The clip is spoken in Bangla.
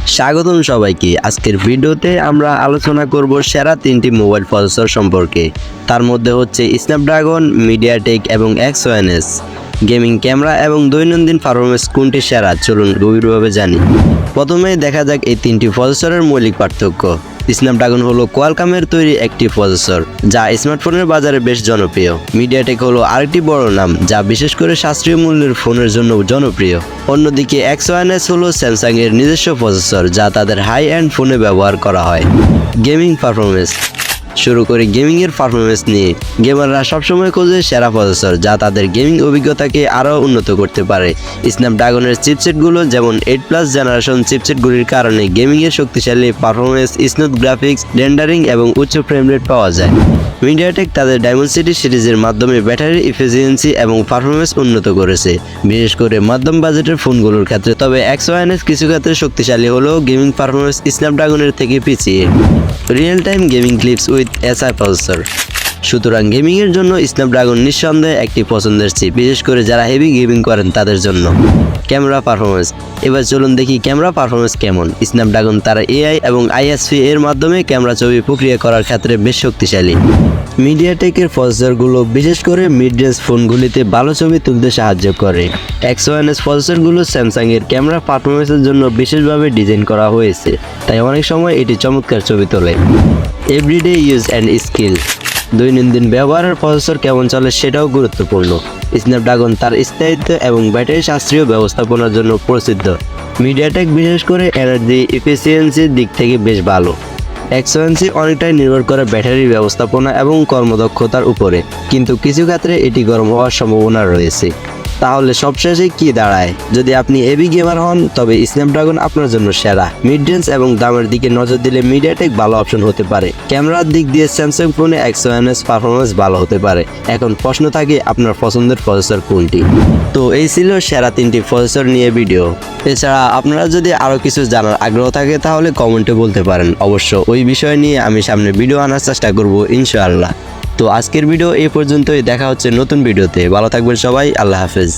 স্বাগতম সবাইকে। আজকের ভিডিওতে আমরা আলোচনা করব সেরা 3টি মোবাইল প্রসেসর সম্পর্কে। তার মধ্যে হচ্ছে স্ন্যাপড্রাগন, মিডিয়াটেক এবং এক্স1এস। গেমিং ক্যামেরা এবং দৈনন্দিন পারফরমেন্স কোনটি সেরা, চলুন গভীরভাবে জানি। প্রথমে দেখা যাক এই 3টি প্রসেসরের মৌলিক পার্থক্য। স্ন্যাপড্রাগন হলো কোয়ালকমের তৈরি একটি প্রসেসর যা স্মার্টফোনের বাজারে বেশ জনপ্রিয়। মিডিয়াটেক হলো আরেকটি বড় নাম যা বিশেষ করে সাশ্রয়ী মূল্যের ফোনের জন্য জনপ্রিয়। অন্যদিকে এক্স1এস হলো স্যামসাং এর নিজস্ব প্রসেসর যা তাদের হাই এন্ড ফোনে ব্যবহার করা হয়। Gaming performance. শুরু করি গেমিং এর পারফরমেন্স নিয়ে। গেমাররা সবসময় খোঁজে সেরা প্রসেসর যা তাদের গেমিং অভিজ্ঞতাকে আরও উন্নত করতে পারে। স্ন্যাপড্রাগনের চিপসেটগুলো যেমন 8+ জেনারেশন চিপসেটগুলির কারণে গেমিং এর শক্তিশালী পারফরমেন্স, স্মুথ গ্রাফিক্স, রেন্ডারিং এবং উচ্চ ফ্রেম রেট পাওয়া যায়। মিডিয়াটেক তাদের ডায়মন্ডসিটি সিরিজের মাধ্যমে ব্যাটারি এফিসিয়েন্সি এবং পারফরমেন্স উন্নত করেছে, বিশেষ করে মধ্যম বাজেটের ফোনগুলোর ক্ষেত্রে। তবে এক্স1এস কিছু ক্ষেত্রে শক্তিশালী হলেও গেমিং পারফরমেন্স স্ন্যাপড্রাগনের থেকে পিছিয়ে। Real time gaming clips with SI processor. সুতরাং গেমিংয়ের জন্য স্ন্যাপড্রাগন নিঃসন্দেহে একটি পছন্দের চিপ, বিশেষ করে যারা হেভি গেমিং করেন তাদের জন্য। Camera performance. এবার চলুন দেখি ক্যামেরা পারফরমেন্স কেমন। স্ন্যাপড্রাগন তার এআই এবং আইএসপি এর মাধ্যমে ক্যামেরা ছবি প্রক্রিয়া করার ক্ষেত্রে বেশ শক্তিশালী। মিডিয়াটেকের প্রসেসরগুলো বিশেষ করে মিড রেঞ্জ ফোনগুলিতে ভালো ছবি তুলতে সাহায্য করে। এক্স1এস প্রসেসরগুলো স্যামসাং এর ক্যামেরা পারফরমেন্সের জন্য বিশেষভাবে ডিজাইন করা হয়েছে, তাই অনেক সময় এটি চমৎকার ছবি তোলে। Everyday use and skill. দৈনন্দিন ব্যবহারের প্রসেসর কেমন চলে সেটাও গুরুত্বপূর্ণ। স্ন্যাপড্রাগন তার স্থায়িত্ব এবং ব্যাটারি শাস্ত্রীয় ব্যবস্থাপনার জন্য প্রসিদ্ধ। মিডিয়াটেক বিশেষ করে এনার্জি এফিসিয়েন্সির দিক থেকে বেশ ভালো। এক্স1এস অনেকটাই নির্ভর করে ব্যাটারির ব্যবস্থাপনা এবং কর্মদক্ষতার উপরে, কিন্তু কিছু ক্ষেত্রে এটি গরম হওয়ার সম্ভাবনা রয়েছে। তাহলে সবশেষে কি দাঁড়ায়? যদি আপনি হেভি গেমার হন তবে স্ন্যাপড্রাগন আপনার জন্য সেরা। মিড রেঞ্জ এবং দামের দিকে নজর দিলে মিডিয়াটেক ভালো অপশন হতে পারে। ক্যামেরার দিক দিয়ে স্যামসাং ফোনে এক্স1এস পারফরমেন্স ভালো হতে পারে। এখন প্রশ্ন থাকে আপনার পছন্দের প্রসেসর কোনটি। তো এই ছিল সেরা 3টি প্রসেসর নিয়ে ভিডিও। এছাড়া আপনারা যদি আরও কিছু জানার আগ্রহ থাকে তাহলে কমেন্টে বলতে পারেন। অবশ্য ওই বিষয় নিয়ে আমি সামনে ভিডিও আনার চেষ্টা করব ইনশাআল্লাহ। তো আজকের ভিডিও এই পর্যন্তই। দেখা হচ্ছে নতুন ভিডিওতে। ভালো থাকবেন সবাই। আল্লাহ হাফেজ।